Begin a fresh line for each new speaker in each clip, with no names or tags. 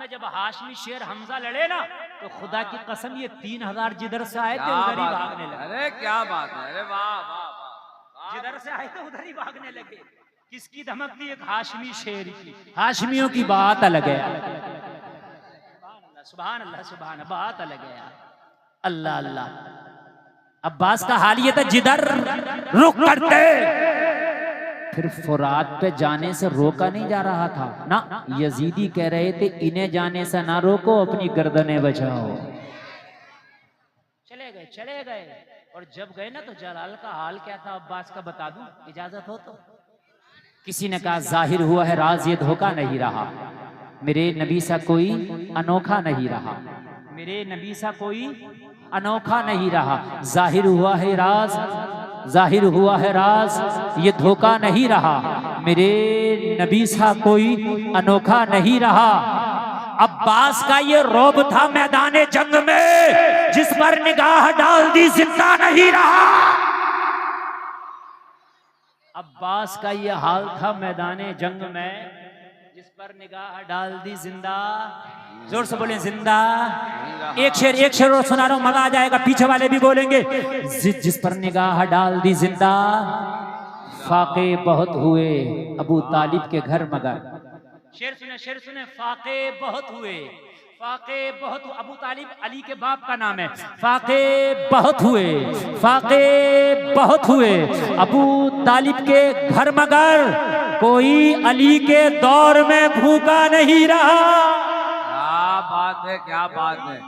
में जब हाशमी शेर हमजा लड़े ना तो खुदा की कसम ये 3000 जिधर से आए थे उधर ही भागने लगे।
अरे क्या बात है, अरे वाह वाह वाह,
जिधर से आए थे उधर ही भागने लगे। किसकी धमक थी? एक हाशमी शेर की। हाशमियों की बात अलग है, सुभान अल्लाह सुभान अल्लाह, बात अलग है यार। अल्लाह अल्लाह। अब्बास का हाल ये था जिधर रुख करते फिर फुरात पे जाने से रोका नहीं जा रहा था ना। यजीदी कह रहे थे इन्हें जाने से ना रोको, अपनी गर्दनें बचाओ। चले गए और जब गए ना तो जलाल का हाल क्या था अब्बास का बता दूं, इजाजत हो तो। किसी ने कहा जाहिर हुआ है राज ये धोखा नहीं रहा, मेरे नबी सा कोई अनोखा नहीं रहा, मेरे नबी सा कोई अनोखा नहीं रहा। जाहिर हुआ है राज, जाहिर हुआ है राज ये धोखा नहीं रहा, मेरे नबी सा कोई अनोखा नहीं रहा। अब्बास का ये रौब था मैदाने जंग में, जिस पर निगाह डाल दी जिंदा नहीं रहा। अब्बास का ये हाल था मैदाने जंग में, जिस पर निगाह डाल दी जिंदा। जोर से बोले जिंदा। एक शेर और सुना रहा हूं, मजा आ जाएगा, पीछे वाले भी बोलेंगे। जिस पर निगाह डाल दी जिंदा, फाके बहुत हुए अबू तालिब के घर मगर। शेर सुने, फाके बहुत हुए, फाके बहुत, अबू तालिब अली के बाप का नाम है। फाके बहुत हुए, फाके बहुत हुए अबू तालिब के घर मगर, कोई अली के दौर में भूखा नहीं रहा।
क्या बात है, क्या बात है।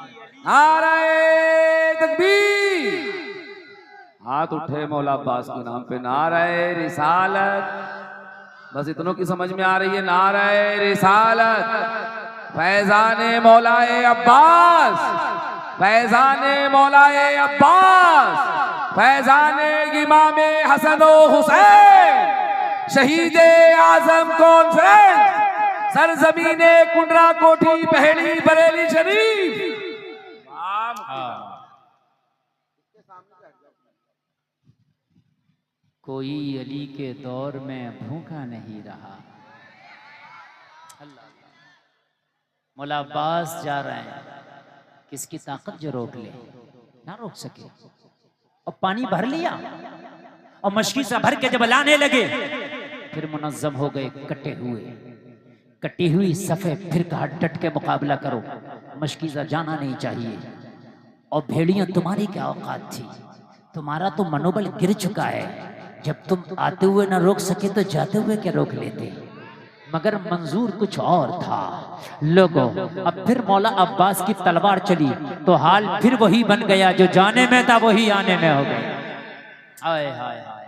नारे तकबीर, हाथ उठे मौला अब्बास के नाम पे। नारे रिसालत, बस इतनों की समझ में आ रही है। नारे रिसालत, फैजाने मौलाए अब्बास, फैजाने मौलाए अब्बास, फैजाने इमामे हसन व हुसैन, शहीद आजम कॉन्फ्रेंस, सरजमीने कुंडरा कोठी पहली बरेली शरीफ।
कोई अली के दौर में भूखा नहीं रहा। अल्लाह, मौला अब्बास जा रहे हैं, किसकी ताकत जो रोक ले, ना रोक सके। और पानी भर लिया और मशकी से भर के जब लाने लगे, फिर मुनज्जम हो गए कटे हुए, कटी हुई सफे। फिर कहा डट के मुकाबला करो, मशकीज़ा जाना नहीं चाहिए। और भेड़ियां तुम्हारी क्या औकात थी, तुम्हारा तो मनोबल गिर चुका है। जब तुम आते हुए ना रोक सके तो जाते हुए क्या रोक लेते। मगर मंजूर कुछ और था लोगों। अब फिर मौला अब्बास की तलवार चली तो हाल फिर वही बन गया, जो जाने में था वही आने में हो गया। हाय हाय हाय।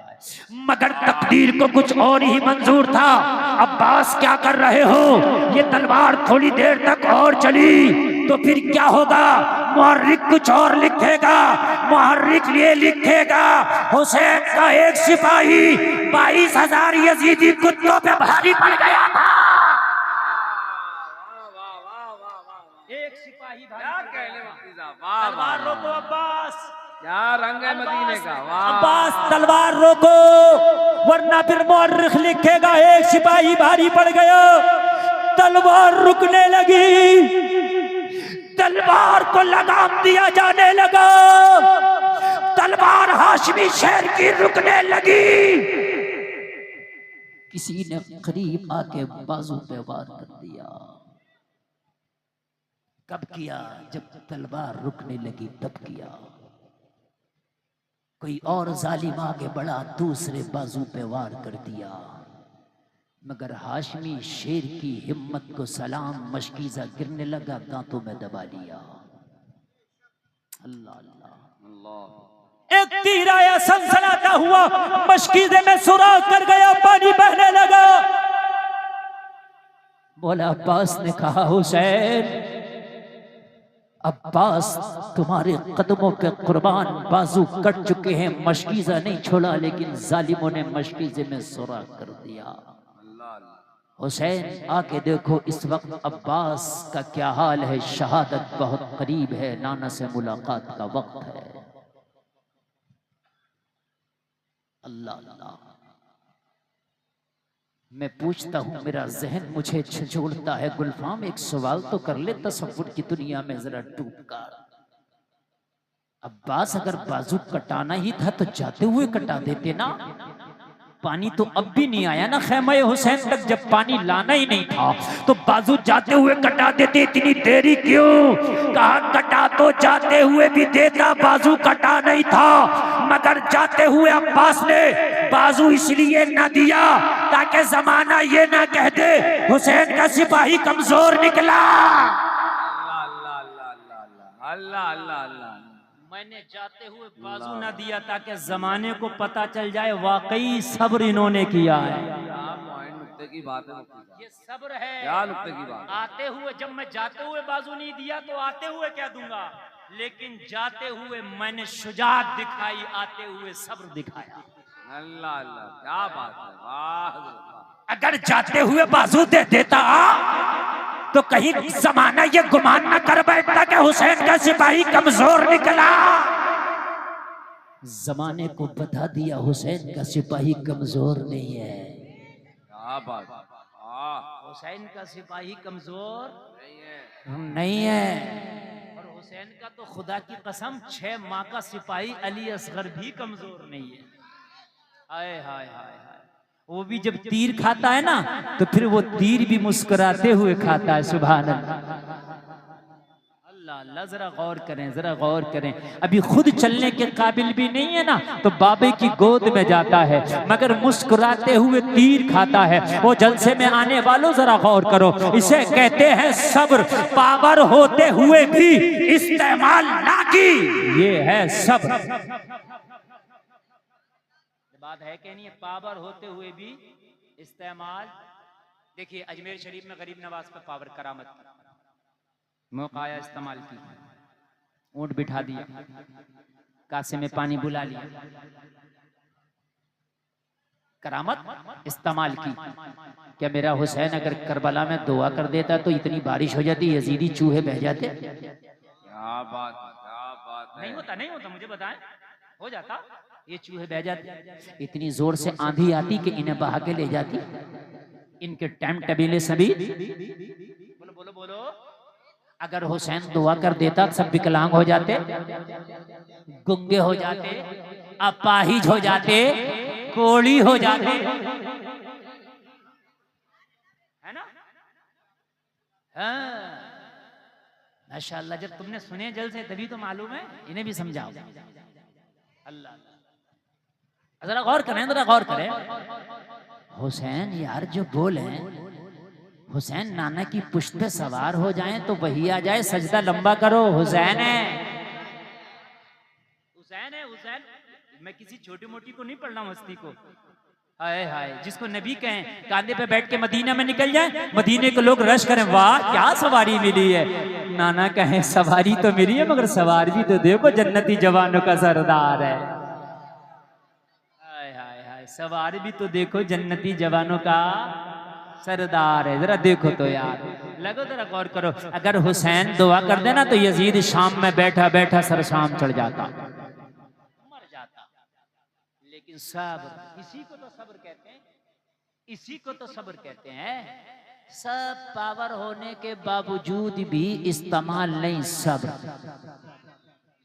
मगर तकदीर को कुछ और ही मंजूर था। अब्बास क्या कर रहे हो, ये तलवार थोड़ी देर तक और चली तो फिर क्या होगा, मुहर्रिक कुछ और लिखेगा। मुहर्रिक ये लिखेगा, हुसैन का एक सिपाही 22,000 यजीदी कुत्तों पे भारी पड़ गया था। एक सिपाही तलवार रोको अब्बास,
क्या रंग है मदीने का।
अब्बास तलवार रोको वरना फिर मुअर्रिख लिखेगा एक सिपाही भारी पड़ गया। तलवार रुकने लगी, तलवार को लगाम दिया जाने लगा। तलवार हाशमी शेर की रुकने लगी। किसी ने करीब आके बाजू पे वार कर दिया। कब किया, जब तलवार रुकने लगी तब किया। कोई और जालिम आगे बढ़ा, दूसरे बाजू पे वार कर दिया। मगर हाशमी शेर की हिम्मत को सलाम, मशकीज़ा गिरने लगा, दांतों में दबा लिया। अल्लाह अल्लाह। एक तीर आया सनसनाता हुआ, मशकीज़े में सुराख कर गया, पानी बहने लगा। मौला अब्बास ने कहा हुसैन, अब्बास तुम्हारे कदमों पे कुर्बान, बाजू कट चुके हैं, मशकीज़ा नहीं छोड़ा लेकिन जालिमों ने मशकीज़े में सुराख कर दिया। हुसैन आके देखो इस वक्त अब्बास का क्या हाल है। शहादत बहुत करीब है, नाना से मुलाकात का वक्त है। अल्लाह अल्लाह। मैं पूछता हूँ मेरा जहन मुझे झंझोड़ता है, गुलफाम एक सवाल तो कर ले तसव्वुर की दुनिया में जरा डूब कर। अब्बास अगर बाजू कटाना ही था तो जाते हुए कटा देते ना। पानी तो अब भी नहीं आया ना खैमा हुसैन तक, जब पानी लाना ही नहीं था तो बाजू जाते हुए कटा देते, इतनी देरी क्यों? कहा कटा तो जाते हुए भी देता, बाजू कटा नहीं था। मगर जाते हुए अब्बास ने बाजू इसलिए ना दिया ताकि जमाना ये ना कह दे हुसैन का सिपाही कमजोर निकला।
अल्लाह अल्लाह अल्लाह अल्लाह अल्लाह अल्लाह अल्लाह।
मैंने जाते हुए बाजू ना दिया ताकि जमाने को पता चल जाए वाकई सब्र इन्होंने किया है।
क्या पॉइंट नुक्ते की बात है मुफ्ती साहब।
ये सब्र है।
क्या नुक्ते की बात है?
आते हुए जब मैं जाते हुए बाजू नहीं दिया तो आते हुए क्या दूंगा, लेकिन जाते हुए मैंने शुजाअत दिखाई, आते हुए सब्र दिखाया।
अल्लाह अल्लाह क्या बात है, वाह वाह।
अगर जाते हुए बाजू दे देता तो कहीं जमाना ये गुमान न कर बैठता कि हुसैन का सिपाही कमजोर निकला। जमाने को बता दिया हुसैन का सिपाही कमजोर नहीं है।
क्या बात है, वाह।
हुसैन का सिपाही कमजोर
नहीं है।
नहीं है। और हुसैन का तो खुदा की कसम 6 माह का सिपाही अली असगर भी कमजोर नहीं है। हाय हाय हाय हाय। वो भी जब तीर खाता है ना तो फिर वो तीर भी मुस्कुराते हुए खाता है। सुभान अल्लाह अल्लाह। जरा गौर करें, जरा गौर करें। अभी खुद चलने के काबिल भी नहीं है ना तो बाबे की गोद में जाता है मगर मुस्कुराते हुए तीर खाता है। वो जलसे में आने वालों जरा गौर करो, इसे कहते हैं सब्र। पावर होते हुए भी इस्तेमाल ना की, ये है सब्र। बात है कि नहीं, पावर होते हुए भी इस्तेमाल। देखिए अजमेर शरीफ में गरीब नवाज पे पावर करामत मौका आया, इस्तेमाल की। ऊंट बिठा दिया, कासे में पानी बुला लिया, करामत इस्तेमाल की। क्या मेरा हुसैन अगर करबला में दुआ कर देता तो इतनी बारिश हो जाती, यजीदी चूहे बह जाते?
क्या बात है, क्या बात है।
नहीं होता, नहीं होता, मुझे बताएं, हो जाता? ये चूहे बह जाते। इतनी जोर से आंधी आती कि इन्हें बहा के ले जाती। इनके टाइम टबीले सभी बोलो बोलो बोलो। अगर हुसैन दुआ कर देता सब विकलांग हो जाते, गुंगे हो जाते, अपाहिज हो जाते, कोड़ी हो जाते, है ना? हाँ माशाअल्लाह। जब तुमने सुने जल से तभी तो मालूम है, इन्हें भी समझाओ। अल्लाह जरा गौर करें, जरा गौर करें। हुसैन यार जो बोले, हुसैन नाना की पुश्त पे सवार हो जाएं तो वही आ जाए, सजदा लंबा करो। हुसैन है, हुसैन है, हुसैन। मैं किसी छोटी मोटी को नहीं पढ़ना मस्ती को। हाय हाय, जिसको नबी कहें कांधे पे बैठ के मदीना में निकल जाए, मदीने के लोग रश करें, वाह क्या सवारी मिली है। नाना कहें सवारी तो मिली है मगर सवार भी तो देखो जन्नती जवानों का सरदार है। हाय हाय हाय, सवार भी तो देखो जन्नती जवानों का सरदार है। जरा देखो तो यार, लगो जरा गौर करो। अगर हुसैन दुआ कर देना तो यजीद शाम में बैठा बैठा सर शाम चढ़ जाता, मर जाता। लेकिन सब्र, इसी को तो सब्र कहते हैं, इसी को तो सब्र कहते हैं। सब पावर होने के बावजूद भी इस्तेमाल नहीं सब्र।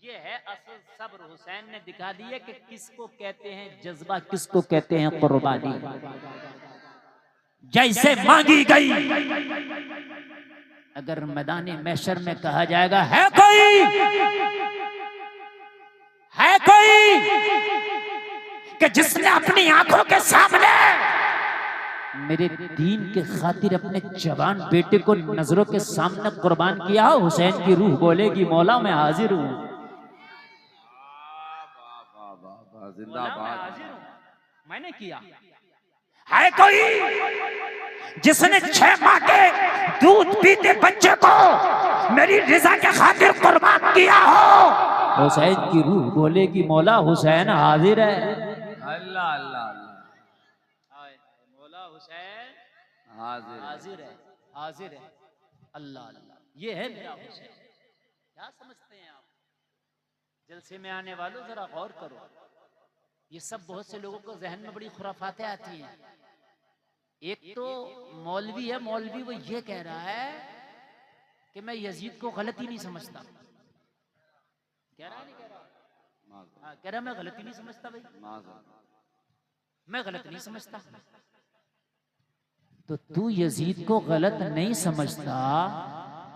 ये है असल सब्र। हुसैन ने दिखा दिया कि किसको कहते हैं जज्बा, किसको कहते हैं कुर्बानी। जैसे मांगी गई, अगर मैदान महशर में कहा जाएगा है कोई कि जिसने अपनी आंखों के सामने मेरे दीन के खातिर अपने जवान बेटे को नजरों के सामने कुर्बान किया, हुसैन की रूह बोलेगी मौला मैं हाजिर हूं,
जिंदाबाद।
मैंने किया। है कोई जिसने 6 माह के दूध पीते बच्चे को मेरी रजा के खातिर कुर्बान किया हो, हुसैन की रूह बोलेगी मौला हुसैन हाजिर है।
अल्लाह अल्लाह अल्लाह।
मौला हुसैन
हाजिर
हाजिर है, हाजिर है। अल्लाह अल्लाह, ये है मेरा हुसैन। क्या समझते हैं आप? जलसे में आने वालों जरा गौर करो। ये सब बहुत से लोगों को जहन में बड़ी खुराफातें आती हैं। एक तो मौलवी है, मौलवी वो ये कह रहा है कि मैं यजीद को गलत ही नहीं समझता। कह रहा है नहीं कह रहा? हाँ, कह रहा मैं गलत ही नहीं समझता भाई, मैं गलत नहीं समझता। तो तू यजीद को गलत नहीं समझता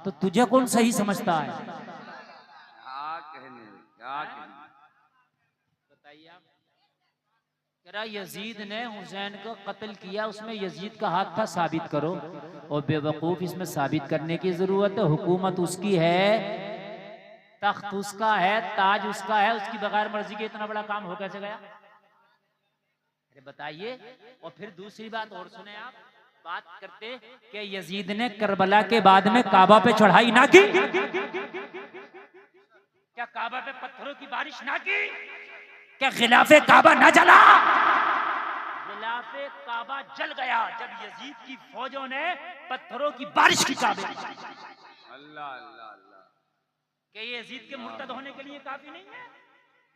तो तुझे कौन सही समझता है?
क्या कहने, क्या कहने।
बताइए आप। कह रहा यजीद ने हुसैन को कत्ल किया, उसमें यजीद का हाथ था, साबित करो। और बेवकूफ, इसमें साबित करने की जरूरत है? हुकूमत उसकी है, तख्त उसका है, ताज उसका है, उसकी बगैर मर्जी के इतना बड़ा काम हो कैसे गया? अरे बताइए। और फिर दूसरी बात और सुने आप, बात करते कि यजीद ने करबला के बाद में काबा पे चढ़ाई ना की, क्या काबा पे पत्थरों की बारिश ना की, क्या खिलाफे काबा ना जला? खिलाफे काबा जल गया जब यजीद की फौजों ने पत्थरों की बारिश की काबे।
अल्लाह अल्लाह अल्लाह।
कि यजीद के मुर्तद होने के लिए काफी नहीं है?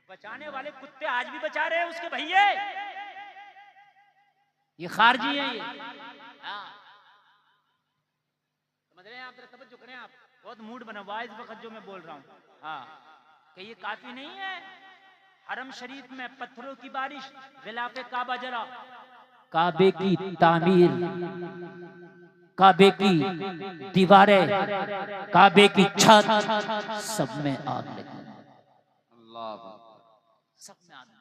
बचाने वाले कुत्ते आज भी बचा रहे हैं उसके भैये, ये खारजी है ये। समझ रहे हैं आप? तवज्जो करें आप, बहुत मूड बना हुआ इस वक्त जो मैं बोल रहा हूँ। हाँ, कि ये काफी नहीं है? हरम शरीफ में पत्थरों की बारिश, गिलाफे काबा जला, काबे की तामीर, काबे की दीवारें, काबे की छत, सब में आग लगी,
अल्लाह
सब में आग लगी।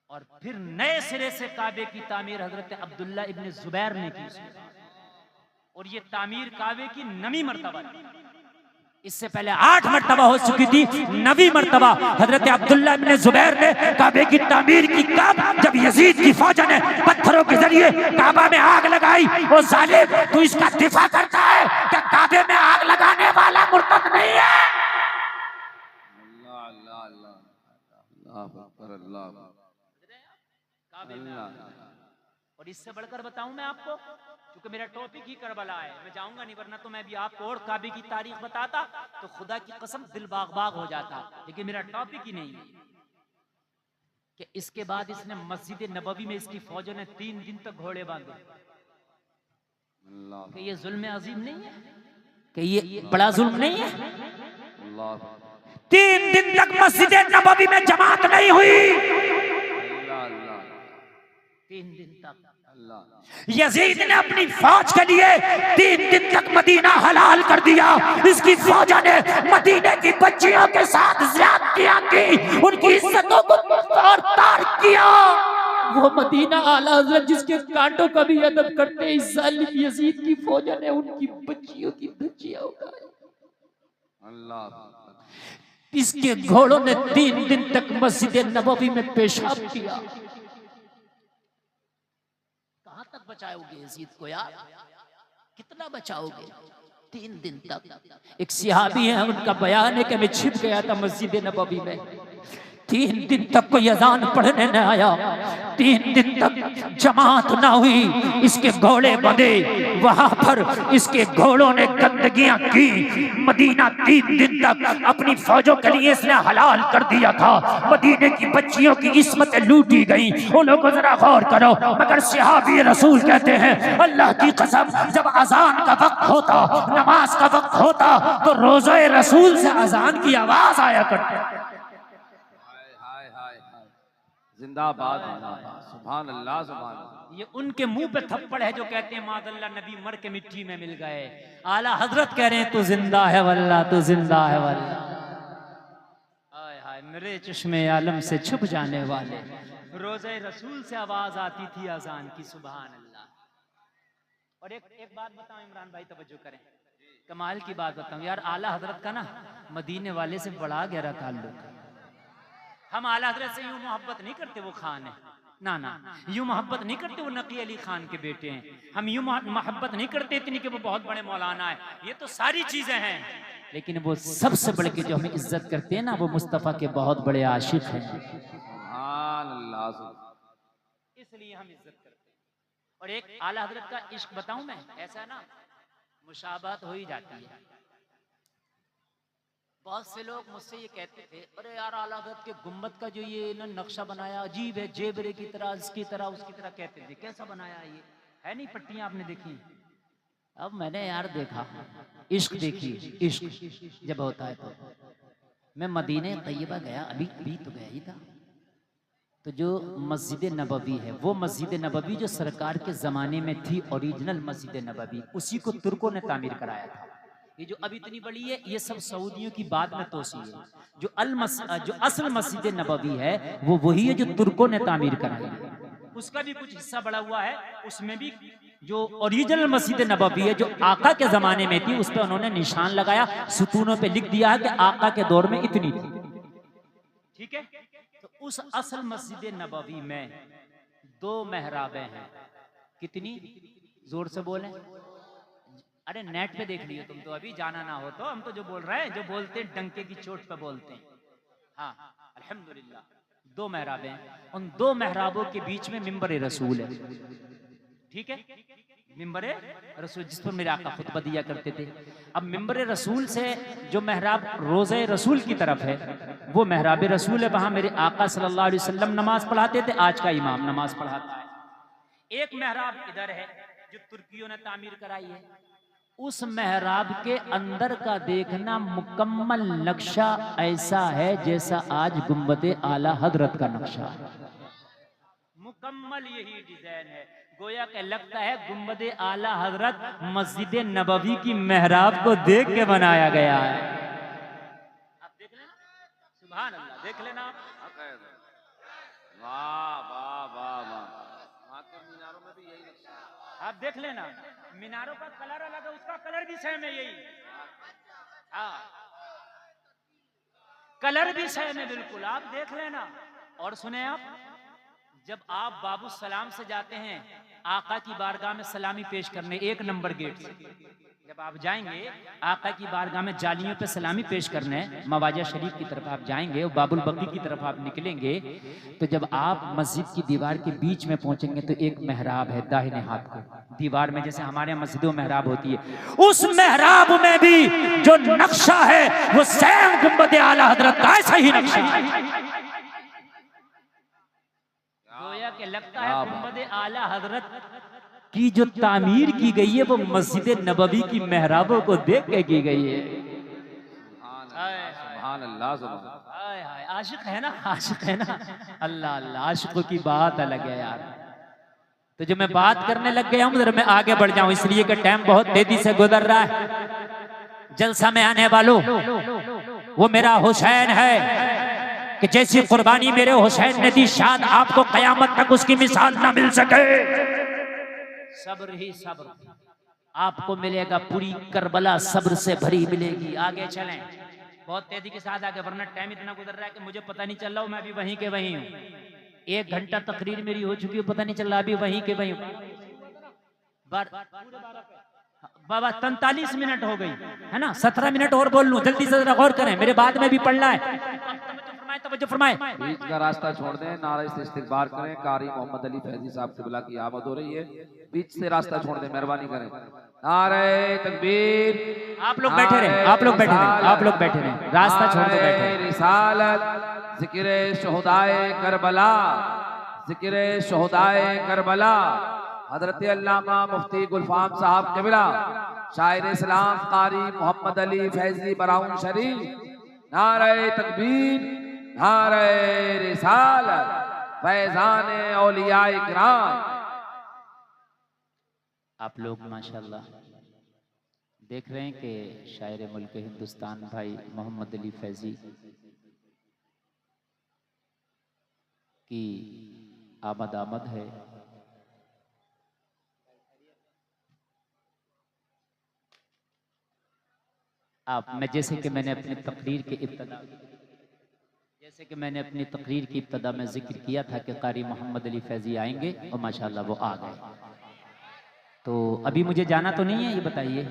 और फिर नए सिरे से काबे की तामीर हजरत अब्दुल्ला इब्न जुबैर ने की। और ये तामीर काबे की नवी मर्तबा, इससे पहले 8 मर्तबा हो चुकी थी, नवी मर्तबा हजरत अब्दुल्ला इब्न जुबैर ने काबे की तामीर की। कब? जब यजीद की फौज ने पत्थरों के जरिए काबा में आग लगाई। वो जालिम, तू इसका दिफा करता है कि काबे में आग लगाने वाला मुर्तद नहीं है?
अल्लाह अल्लाह अल्लाह अकबर अल्लाह अल्लाह।
और इससे बढ़कर बताऊं मैं आपको, क्योंकि मेरा टॉपिक ही करबला है, मैं जाऊंगा नहीं, वरना तो मैं भी आपको और काबे की तारीख बताता तो खुदा की कसम दिल बाग बाग हो जाता, लेकिन मेरा टॉपिक ही नहीं है। कि इसके बाद इसने मस्जिद नबवी में इसकी फौजों ने 3 दिन तक घोड़े बांधे। कि ये जुल्म अजीम नहीं है? कि ये बड़ा जुल्म नहीं है? 3 दिन तक मस्जिद नबवी में जमात नहीं हुई, 3 दिन तक। यजीद ने अपनी फौज के लिए 3 दिन तक मदीना हलाल कर दिया। इसकी फौज ने मदीने की बच्चियों के साथ ज्यादतियां की, उनकी इज्जतों को तार किया। वो मदीना आला हज़रत जिसके कांटों का भी अदब करते इस जालिम यजीद की फौज ने उनकी बच्चियों की धज्जियां उड़ाई। अल्लाह। इसके घोड़ों ने 3 दिन तक मस्जिद नबवी में पेशाब किया। कहां तक बचाओगे यजीद को यार? कितना बचाओगे? 3 दिन तक। एक सहाबी है, उनका बयान है कि मैं छिप गया था मस्जिद नबवी में, 3 दिन तक कोई अजान पढ़ने न आया, 3 दिन तक जमात ना हुई, इसके घोड़े बंधे वहां पर, इसके घोड़ों ने गंदगियां की। मदीना 3 दिन तक अपनी फौजों के लिए इसने हलाल कर दिया था। मदीने की बच्चियों की इस्मतें लूटी गई। वो लोग जरा गौर करो, मगर सहाबी रसूल कहते हैं अल्लाह की कसम, जब अजान का वक्त होता, नमाज का वक्त होता, तो रोज़े रसूल से अजान की आवाज आया करती।
जिंदाबाद सुभान अल्लाह सुभान अल्लाह।
ये उनके मुंह पे थप्पड़ है जो कहते हैं मादल्ला नबी मर के मिट्टी में मिल गए। आला हजरत कह रहे हैं तू जिंदा है वल्लाह, तू जिंदा है वल्लाह। हाय हाय मेरे चश्मे आलम से छुप जाने वाले, रोज़े रसूल से आवाज आती थी अजान की। सुभान अल्लाह। और एक बात बताऊं इमरान भाई, तवज्जो करें, कमाल की बात बताऊं यार, आला हजरत का ना मदीने वाले से बड़ा गहरा ताल्लुक है। हम आला हजरत से यूं मोहब्बत नहीं करते वो खान है, ना ना, यूं मोहब्बत नहीं करते वो नकी अली खान के बेटे हैं, हम यूं मोहब्बत नहीं करते इतनी कि वो बहुत बड़े मौलाना है, ये तो सारी चीजें हैं, लेकिन वो सबसे बढ़ के जो हमें इज्जत करते हैं ना, वो मुस्तफा के बहुत बड़े आशिक हैं, इसलिए हम इज्जत करते हैं। और एक आला हजरत का इश्क बताऊं मैं, ऐसा ना मुशाबहत हो ही जाती है। बहुत से लोग मुझसे ये कहते थे, अरे यार आला हज़रत के गुम्बद का जो ये ना नक्शा बनाया अजीब है, जेबरे की तरह, इसकी तरह उसकी तरह, कहते थे कैसा बनाया ये है, नहीं पट्टियां आपने देखी। अब मैंने यार देखा, इश्क देखी, इश्क जब होता है तो मैं मदीने तैयबा गया, अभी अभी तो गया ही था। तो जो मस्जिद नबवी है, वो मस्जिद नबवी जो सरकार के ज़माने में थी, ओरिजिनल मस्जिद नबवी, उसी को तुर्कों ने तामीर कराया था। ये जो अभी इतनी बड़ी है, ये सब सऊदियों की बाद में तोसी है। जो असल मस्जिद नबवी है वो वही है जो तुर्कों ने तामीर कराई है। उसका भी कुछ हिस्सा बड़ा हुआ है, उसमें भी जो ओरिजिनल मस्जिद नबवी है जो आका के ज़माने में थी, उस पर उन्होंने निशान लगाया, सुतूनों पे लिख दिया है कि आका के दौर में इतनी थी। ठीक है, तो उस असल मस्जिद नबवी में 2 मेहराबें हैं। कितनी, जोर से बोलें, अरे नेट पे देख लियो तुम तो, अभी जाना ना हो तो। हम तो जो बोल रहे हैं, जो बोलते हैं डंके की चोट पे बोलते हैं। हाँ अल्हम्दुलिल्लाह, 2 मेहराबें हैं। उन 2 मेहराबों के बीच में मिंबर रसूल है। ठीक है, मिंबर रसूल जिस पर मेरे आका खुतबा दिया करते थे। अब मिंबर रसूल से जो मेहराब रोज़े रसूल की तरफ है, वो मेहराब रसूल है। वहां मेरे आका सल्लल्लाहु अलैहि वसल्लम नमाज पढ़ाते थे, आज का इमाम नमाज पढ़ाता है। एक मेहराब इधर है जो तुर्कियों ने तामीर कराई है। उस मेहराब के अंदर का देखना मुकम्मल नक्शा ऐसा है जैसा आज गुम्बद आला हजरत का नक्शा है। मुकम्मल यही डिजाइन है, गोया के लगता है गुम्बद आला हजरत मस्जिद नबवी की मेहराब को देख के बनाया गया है। आप देख लेना, सुभान अल्लाह, देख लेना।
वाह वाह वाह वाह, वहाँ के मीनारों में भी यही नक्शा है।
आप देख लेना, मीनारों का कलर अलग है, उसका कलर भी सेम है यही। हाँ, कलर भी सेम है बिल्कुल, आप देख लेना। और सुने आप, जब आप बाबू सलाम से जाते हैं आका की बारगाह में सलामी पेश करने, 1 नंबर गेट से जब आप जाएंगे आका की बारगाह में जालियों पे सलामी पेश करने, मवाजा शरीफ की तरफ आप जाएंगे और बाबुल बकी की तरफ आप निकलेंगे, तो जब आप मस्जिद की दीवार के बीच में पहुंचेंगे तो एक मेहराब है दाहिने हाथ को दीवार में, जैसे हमारे यहाँ मस्जिदों में मेहराब होती है, उस मेहराब में भी जो नक्शा है वो सेम गुंबद आला हजरत का ऐसा ही नक्शा है। गोया के लगता है गुंबद आला हजरत की जो तामीर की गई है वो मस्जिद नबवी की मेहराबों को देख के की गई है।
सुभान अल्लाह, सुभान।
आशिक है ना, आशिक है ना, अल्लाह अल्लाह, आशिकों की बात अलग है यार। तो जो मैं बात करने लग गया हूँ, मैं आगे बढ़ जाऊं इसलिए कि टाइम बहुत तेजी से गुजर रहा है। जलसा में आने वालों, वो मेरा हुसैन है कि जैसी कुर्बानी मेरे हुसैन ने दी, शायद आपको कयामत तक उसकी मिसाल ना मिल सके। सब्र ही सब्र, आपको मिलेगा पूरी करबला सब्र से भरी मिलेगी। आगे चलें, बहुत तेजी के साथ आगे, वरना टाइम इतना गुजर रहा है कि मुझे पता नहीं चल रहा हूँ, मैं अभी वहीं के वहीं हूँ। 1 घंटा तकरीर मेरी हो चुकी है, पता नहीं चल रहा, अभी वहीं के वहीं। बाबा 43 मिनट हो गई है ना, 17 मिनट और बोल लूं, जल्दी से जरा गौर करें, मेरे बाद में भी पढ़ना है। तवज्जो फरमाएं।
बीच का रास्ता छोड़ दें, नारे से इस्तिग़फ़ार करें। कारी मोहम्मद अली फैजी साहब क़िबला की आमद हो रही है, बीच से रास्ता छोड़ दें, मेहरबानी करें। नारे तकबीर।
आप लोग बैठे रहे, आप लोग बैठे रहे, आप लोग बैठे रहे, रास्ता छोड़ दो, बैठे।
रिसालत, ज़िक्र शुहदाए करबला, ज़िक्र शुहदाए करबला, हज़रत अल्लामा मुफ्ती गुलफाम साहब क़िबला, शायर इस्लाम कारी मोहम्मद अली फैजी बराऊन शरीफ। नारे तकबीर, नारे रिसालत, फैज़ान औलिया इकराम।
आप लोग माशाल्लाह देख रहे हैं कि शायर मुल्क हिंदुस्तान भाई मोहम्मद अली फैजी की आमद है। मैं जैसे कि मैंने अपनी तकरीर की इब्तदा में जिक्र किया था कि कारी मोहम्मद अली फैजी आएंगे और माशाल्लाह वो आ गए। तो अभी मुझे जाना तो नहीं है, ये बताइए,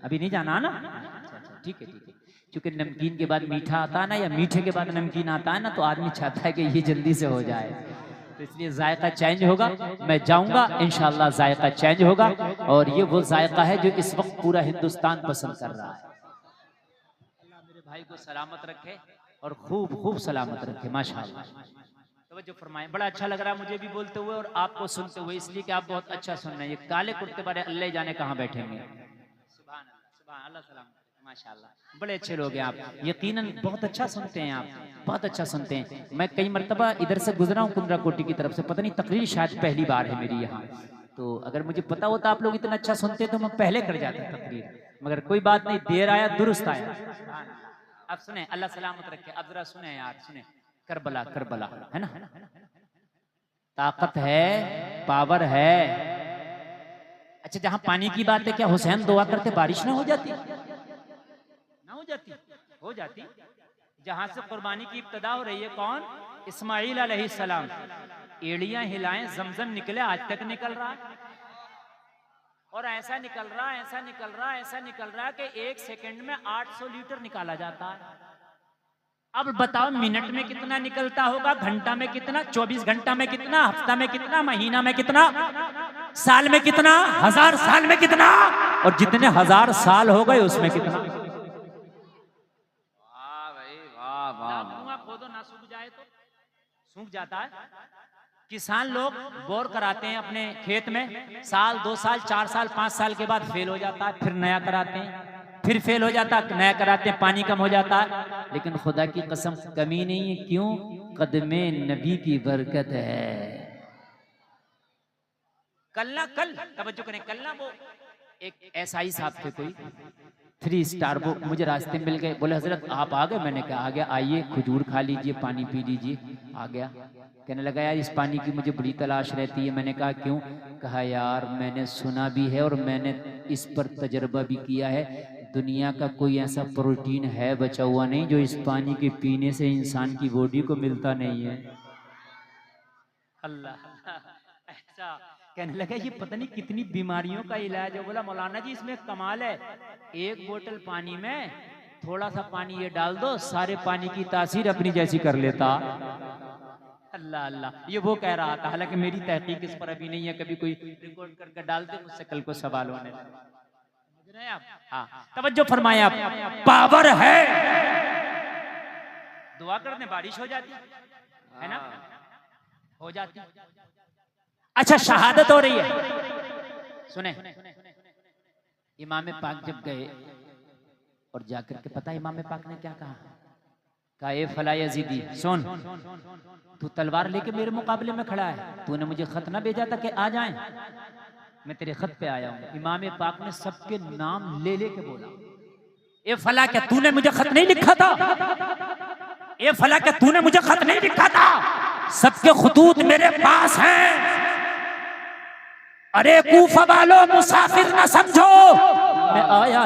अभी नहीं जाना ना? ठीक है ठीक है, क्योंकि नमकीन के बाद मीठा आता है ना, या मीठे के बाद नमकीन आता है ना, तो आदमी चाहता है कि ये जल्दी से हो जाए, तो इसलिए जायका चेंज होगा। मैं जाऊंगा इंशाल्लाह, जायका चेंज होगा, और ये वो जायका है जो इस वक्त पूरा हिंदुस्तान पसंद कर रहा है। भाई को सलामत रखे और खूब खूब सलामत रखे माशाअल्लाह। तो जो फरमाए बड़ा अच्छा लग रहा है मुझे भी बोलते हुए और आपको सुनते हुए, इसलिए कि आप बहुत अच्छा सुन रहे हैं। ये काले कुर्ते वाले अल्लाह जाने कहाँ बैठेंगे। सुभान अल्लाह, सुभान अल्लाह, सलामत रखे माशाअल्लाह। बड़े अच्छे लोग हैं आप, यकीनन बहुत अच्छा सुनते हैं आप, बहुत अच्छा सुनते हैं। मैं कई मरतबा इधर से गुजरा हूँ कुंद्रा कोटी की तरफ से, पता नहीं तकरीर शायद पहली बार है मेरी यहाँ। तो अगर मुझे पता होता आप लोग इतना अच्छा सुनते तो मैं पहले कर जाता तकरीर, मगर कोई बात नहीं, देर आया दुरुस्त आया। अब सुने, अल्लाह सलामत रखे। अब जरा सुने यार, सुने, करबला करबला है ना, ताकत है, पावर है। अच्छा जहां पानी की बात है, क्या हुसैन दुआ करते बारिश ना हो जाती? ना हो जाती? हो जाती। जहां से कुर्बानी की इब्तिदा हो रही है, कौन? इस्माइल अलैहिस्सलाम। एड़ियां हिलाएं, जमजम निकले, आज तक निकल रहा है। और ऐसा निकल रहा, ऐसा निकल रहा, ऐसा निकल रहा कि 1 सेकंड में 800 लीटर निकाला जाता है। अब बताओ मिनट में कितना निकलता होगा, घंटा में कितना, 24 घंटा में कितना, हफ्ता में कितना, महीना में कितना, साल में कितना, 1000 साल में कितना, और जितने 1000 साल हो गए उसमें कितना।
वाह भाई वाह वाह।
कुआं खोदो ना सूख जाए तो, सूख जाता है। किसान लोग बोर कराते हैं अपने खेत में, साल 2 साल 4 साल 5 साल के बाद फेल हो जाता है, फिर नया कराते हैं, फिर फेल हो जाता है, नया कराते हैं, पानी कम हो जाता है। लेकिन खुदा की कसम कमी नहीं है, क्यों? कदमे नबी की बरकत है। कल तवज्जो करें, कल ना वो एक एसआई साहब थे कोई 3 स्टार, वो मुझे रास्ते में मिल गए, बोले हजरत आप आ गए? मैंने कहा आ गया, आइए खजूर खा लीजिए, पानी पी लीजिए। आ गया, कहने लगा यार इस पानी की मुझे बड़ी तलाश रहती है। मैंने कहा क्यों? कहा यार मैंने सुना भी है और मैंने इस पर तजर्बा भी किया है, दुनिया का कोई ऐसा प्रोटीन है बचा हुआ नहीं जो इस पानी के पीने से इंसान की बॉडी को मिलता नहीं है। अल्लाह, ऐसा कहने लगा ये पता नहीं कितनी बीमारियों का इलाज है। बोला मौलाना जी इसमें कमाल है, 1 बोतल पानी में थोड़ा सा पानी ये डाल दो, सारे पानी की तासीर अपनी जैसी कर लेता। अल्लाह अल्लाह, ये वो कह रहा था, हालांकि मेरी तहकीक इस पर अभी नहीं है, कभी कोई रिकॉर्ड करके डाल दे मुझसे कल को सवाल होने लगे। आप हाँ तवज्जो फरमाएं, आप पावर है, दुआ करने बारिश हो जाती है ना, हो जाती। अच्छा शहादत हो रही है, सुने इमाम पाक जब गए और जाकर के पता इमाम पाक ने क्या कहा? ए फला यजीदी सुन, तू तलवार लेके मेरे मुकाबले में खड़ा है, तूने मुझे खत ना भेजा था कि आ जाएं, मैं तेरे खत पे आया हूं। इमाम पाक ने सबके नाम ले लेके बोला, ए फला क्या तूने मुझे खत नहीं लिखा था? ए फला क्या तूने मुझे खत नहीं लिखा था? सबके खुतूत मेरे पास हैं। अरे कूफा वालों मुसाफिर ना समझो, मैं आया